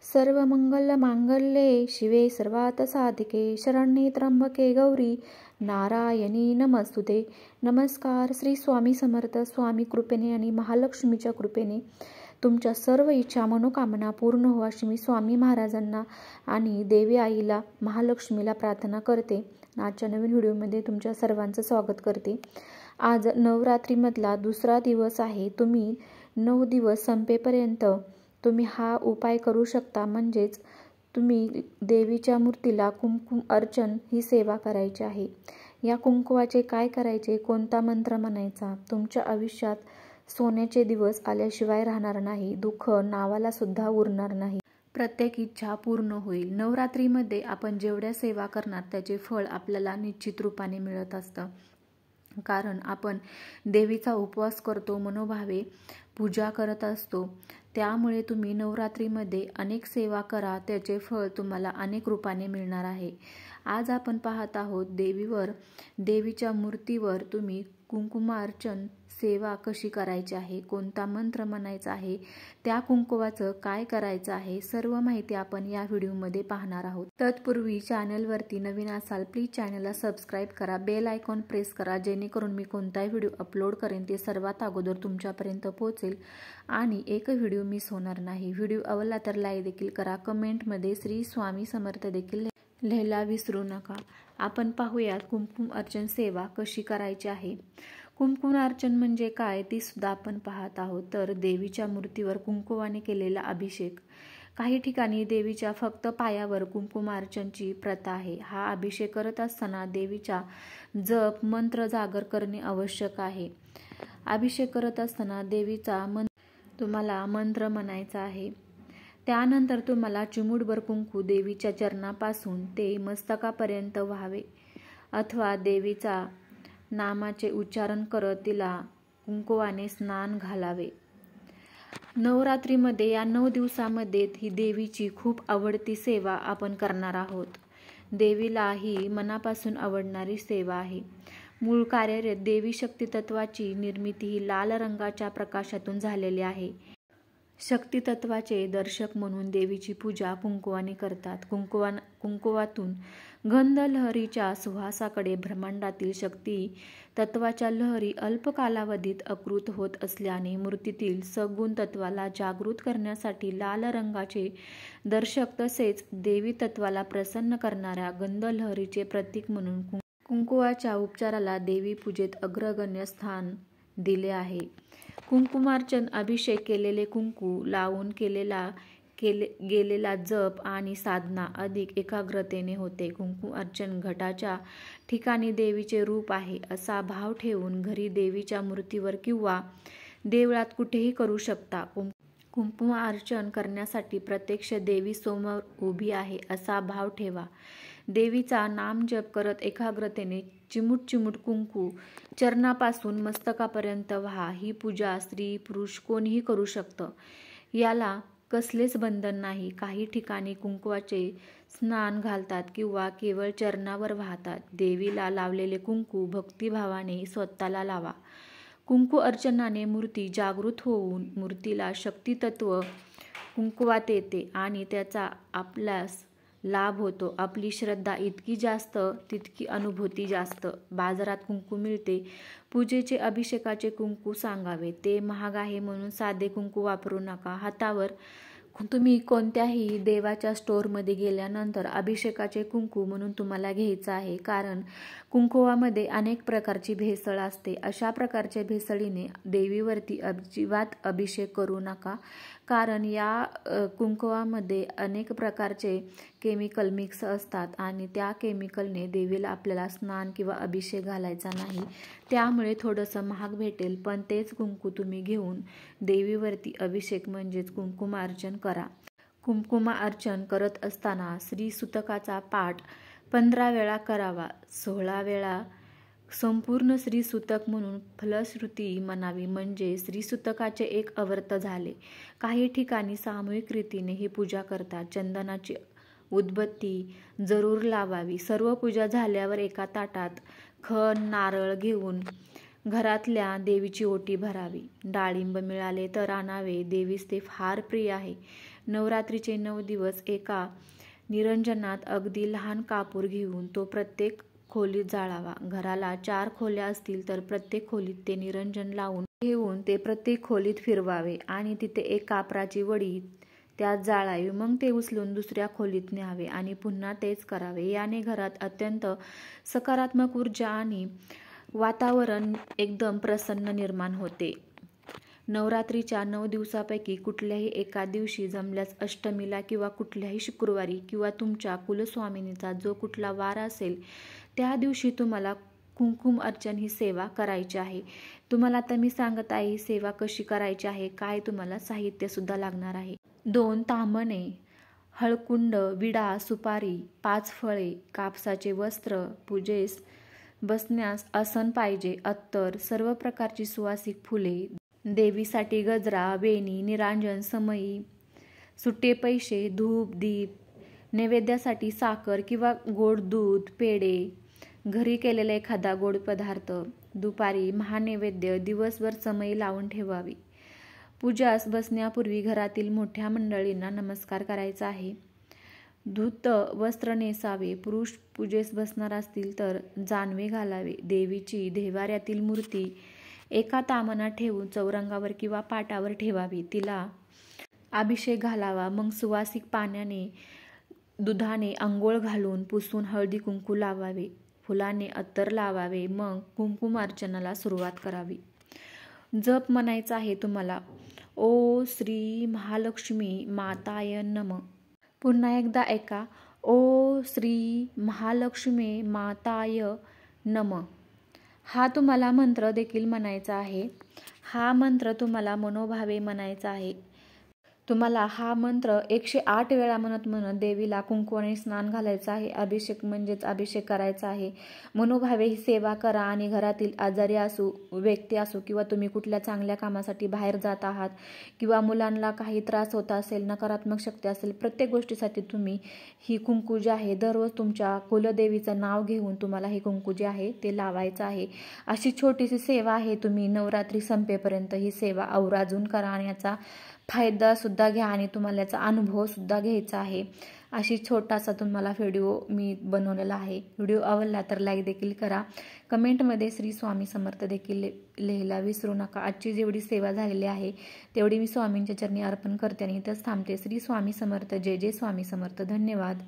सर्वमंगलमांगल्ये शिवे सर्वार्थसाधिके शरण्ये त्र्यंबके गौरी नारायणी नमस्तुते। नमस्कार। श्री स्वामी समर्थ। स्वामी कृपेने आणि महालक्ष्मीच्या कृपेने तुमच्या सर्व इच्छा मनोकामना पूर्ण हो अशी मी स्वामी महाराजांना आणि देवी आईला महालक्ष्मीला प्रार्थना करते। आजच्या नवीन व्हिडिओमध्ये तुमच्या सर्वांचं स्वागत करते। आज नवरात्रीमधला दुसरा दिवस आहे। तुम्ही 9 दिवस संपेपर्यंत तुम्ही हा उपाय करू शकता। म्हणजेच तुम्ही देवीच्या मूर्तीला कुंकुम अर्चन ही सेवा करायची आहे। या कुंकुवाचे काय करायचे, कोणता मंत्र म्हणायचा, तुमच्या आयुष्यात सोन्याचे दिवस आल्याशिवाय राहणार नाही, दुःख नावाला सुद्धा उरणार नाही, प्रत्येक इच्छा पूर्ण होईल। नवरात्रीमध्ये आपण जेवढ्या सेवा करणार त्याचे फळ आपल्याला निश्चित रूपाने मिळत असतं। कारण आपण देवीचा उपवास करतो, मनोभावे पूजा करत असतो। त्यामुळे तुम्ही नवरात्रीमध्ये अनेक सेवा करा, त्याचे फळ तुम्हाला अनेक रूपाने मिळणार आहे। आज आपण पाहत आहोत देवीच्या मूर्तीवर तुम्ही कुंकुमार्चन सेवा कशी करायची आहे, कोणता मंत्र म्हणायचा आहे, त्या कुंकुवाचं काय करायचं आहे, सर्व माहिती आपण या व्हिडिओमध्ये पाहणार आहोत। तत्पूर्वी चॅनलवरती नवीन असाल प्लीज चॅनलला सबस्क्राईब करा, बेल आयकॉन प्रेस करा, जेणेकरून मी कोणताही व्हिडिओ अपलोड करेन ते सर्वात अगोदर तुमच्यापर्यंत पोहोचेल आणि एक व्हिडिओ मिस होणार नाही। व्हिडिओ आवडला तर लाईक देखील करा, कमेंटमध्ये श्री स्वामी समर्थ देखील लिहायला विसरू नका। आपण पाहूयात कुंकुम अर्चन सेवा कशी करायची आहे। कुंकुम अर्चन म्हणजे काय ती सुद्धा आपण पाहत आहोत। तर देवीच्या मूर्तीवर कुंकुवाने केलेला अभिषेक। काही ठिकाणी देवीच्या फक्त पायावर कुंकुमार्चनची प्रथा आहे। हा अभिषेक करत असताना देवीचा जप मंत्र जागर करणे आवश्यक आहे। अभिषेक करत असताना देवीचा तुम्हाला मंत्र म्हणायचा आहे। त्यानंतर तुम्हाला चिमूटभर कुंकू देवीच्या चरणापासून ते मस्तकापर्यंत व्हावे अथवा देवीचा नामाचे उच्चारण करत तिला कुंकुवाने स्नान घालावे। नवरात्रीमध्ये या 9 दिवसामध्ये ही देवीची खूप आवडती सेवा आपण करणार आहोत। देवीला ही मनापासून आवडणारी सेवा आहे। मूळ कार्यरत देवी शक्ती तत्वाची निर्मिती ही लाल रंगाच्या प्रकाशातून झालेली आहे। शक्ती तत्वाचे दर्शक म्हणून देवीची पूजा कुंकुवाने करतात। कुंकुवातून गंध लहरीच्या सुवासाकडे ब्रह्मांडातील शक्ती तत्वाच्या लहरी अल्प कालावधीत आकृत होत असल्याने मूर्तीतील सगुण तत्वाला जागृत करण्यासाठी लाल रंगाचे दर्शक तसेच देवी तत्वाला प्रसन्न करणाऱ्या गंध लहरीचे प्रतीक म्हणून कुंकुवाच्या उपचाराला देवी पूजेत अग्रगण्य स्थान दिले आहे। कुंकुमार्चन अभिषेक केलेले कुंकू लावून गेलेला जप आणि साधना अधिक एकाग्रतेने होते। कुंकुम अर्चन घटाच्या ठिकाणी देवीचे रूप आहे असा भाव ठेवून घरी देवीच्या मूर्तीवर किंवा देवळात कुठेही करू शकता। कुंकुम अर्चन करण्यासाठी प्रत्यक्ष देवी समोर उभी आहे असा भाव ठेवा। देवीचा नाम जप करत एकाग्रतेने चिमूट चिमूट कुंकू चरणापासून मस्तकापर्यंत व्हा। ही पूजा स्त्री पुरुष कोणीही करू शकतं, याला कसलेच बंधन नाही। काही ठिकाणी कुंकुवाचे स्नान घालतात किंवा केवळ चरणावर वाहतात। देवीला लावलेले कुंकू भक्तिभावाने स्वतःला लावा। कुंकू अर्चनाने मूर्ती जागृत होऊन मूर्तीला शक्ती तत्व कुंकुवात येते आणि त्याचा आपल्यास लाभ होतो। आपली श्रद्धा इतकी जास्त तितकी अनुभूती जास्त। बाजारात कुंकू मिळते, पूजेचे अभिषेकाचे कुंकू सांगावे, ते महाग आहे म्हणून साधे कुंकू वापरू नका। हातावर तुम्ही कोणत्याही देवाच्या स्टोअरमध्ये गेल्यानंतर अभिषेकाचे कुंकू म्हणून तुम्हाला घ्यायचं आहे। कारण कुंकुवामध्ये अनेक प्रकारची भेसळ असते। अशा प्रकारच्या भेसळीने देवीवरती अजिबात अभिषेक करू नका। कारण या कुंकुवामध्ये अनेक प्रकारचे केमिकल मिक्स असतात आणि त्या केमिकलने देवीला आपल्याला स्नान किंवा अभिषेक घालायचा नाही। त्यामुळे थोडंसं महाग भेटेल, पण तेच कुंकू तुम्ही घेऊन देवीवरती अभिषेक म्हणजेच कुंकुमार्चन करा। कुंकुमार्चन करत असताना श्री सूतकाचा पाठ 15 वेळा करावा। 16 वेळा संपूर्ण श्री सूतक म्हणून फलश्रुती म्हणावी, म्हणजे श्री सूतकाचे एक आवर्त झाले। काही ठिकाणी सामूहिक रीतीने ही पूजा करतात। चंदनाची उदबत्ती जरूर लावावी। सर्व पूजा झाल्यावर एका ताटात खण नारळ घेऊन घरातल्या देवीची ओटी भरावी। डाळिंब मिळाले तर आणावे, देवीस ते फार प्रिय आहे। नवरात्रीचे 9 दिवस एका निरंजनात अगदी लहान कापूर घेऊन तो प्रत्येक खोलीत जाळावा. घराला 4 खोल्या असतील तर प्रत्येक खोलीत ते निरंजन लावून घेऊन ते प्रत्येक खोलीत फिरवावे आणि तिथे एक कापराची वडी त्यात जाळावी. मग ते उचलून दुसऱ्या खोलीत न्यावे आणि पुन्हा तेच करावे. याने घरात अत्यंत सकारात्मक ऊर्जा आणि वातावरण एकदम प्रसन्न निर्माण होते. नवरात्रीच्या 9 दिवसापैकी कुठल्याही एका दिवशी जमल्यास अष्टमीला किंवा कुठल्याही शुक्रवारी किंवा तुमच्या कुलस्वामिनीचा जो कुठला वार असेल त्या दिवशी तुम्हाला कुंकुम अर्चन ही सेवा करायची आहे. तुम्हाला आता मी सांगत आहे ही सेवा कशी करायची आहे, काय तुम्हाला साहित्य सुद्धा लागणार आहे. 2 ताम्हणे, हळकुंड, विडा, सुपारी, 5 फळे, कापसाचे वस्त्र, पूजेस बसण्यास आसन पाहिजे, अत्तर, सर्व प्रकारची सुवासिक फुले, देवीसाठी गजरा, वेणी, निरांजन, समई, सुट्टे पैसे, धूप, दीप, नैवेद्यासाठी साखर किंवा गोड दूध, पेढे, घरी केलेला एखादा गोड पदार्थ, दुपारी महानैवेद्य, दिवसभर समई लावून ठेवावी. पूजास बसण्यापूर्वी घरातील मोठ्या मंडळींना नमस्कार करायचा आहे. धूत वस्त्र नेसावे. पुरुष पूजेस बसणार असतील तर जानवे घालावे. देवीची देव्हाऱ्यातील मूर्ती एका ताम्हणात ठेवून चौरंगावर किंवा पाटावर ठेवावी. तिला अभिषेक घालावा. मग सुवासिक पाण्याने दुधाने अंघोळ घालून पुसून हळदी कुंकू लावावे. फुलाने अत्तर लावावे. मग कुंकुमार्चनाला सुरुवात करावी. जप म्हणायचा आहे तुम्हाला. ओ श्री महालक्ष्मी माताय नमः. पुन्हा एकदा ऐका. ओ श्री महालक्ष्मी माताय नमः. हा तुम्हाला मंत्र देखील म्हणायचा आहे. हा मंत्र तुम्हाला मनोभावे म्हणायचा आहे. तुम्हाला हा मंत्र 108 वेळा म्हणत देवीला कुंकवाने स्नान घालायचं आहे. अभिषेक म्हणजेच अभिषेक करायचा आहे. मनोभावे ही सेवा करा आणि घरातील आजारी व्यक्ती असो किंवा तुम्ही कुठल्या चांगल्या कामासाठी बाहेर जात आहात किंवा मुलांना काही त्रास होत असेल, नकारात्मक शक्ती असेल, प्रत्येक गोष्टीसाठी तुम्ही ही कुंकू जी आहे दररोज तुमच्या कुलदेवीचं नाव घेऊन तुम्हाला हे कुंकू जे आहे ते लावायचं आहे. अशी छोटीशी सेवा आहे. तुम्ही नवरात्री संपेपर्यंत ही सेवा आवर्जून करा आणि याचा फायदा सुद्धा घ्या आणि तुम्हाला याचा अनुभव सुद्धा घ्यायचा आहे. अशी छोटासा तुम्हाला व्हिडिओ मी बनवलेला आहे. व्हिडिओ आवडला तर लाईक देखील करा. कमेंटमध्ये श्री स्वामी समर्थ देखील लिहायला विसरू नका. आजची जेवढी सेवा झालेली आहे तेवढी मी स्वामींच्या चरणी अर्पण करते आणि इथंच थांबते. श्री स्वामी समर्थ. जय जय स्वामी समर्थ. धन्यवाद.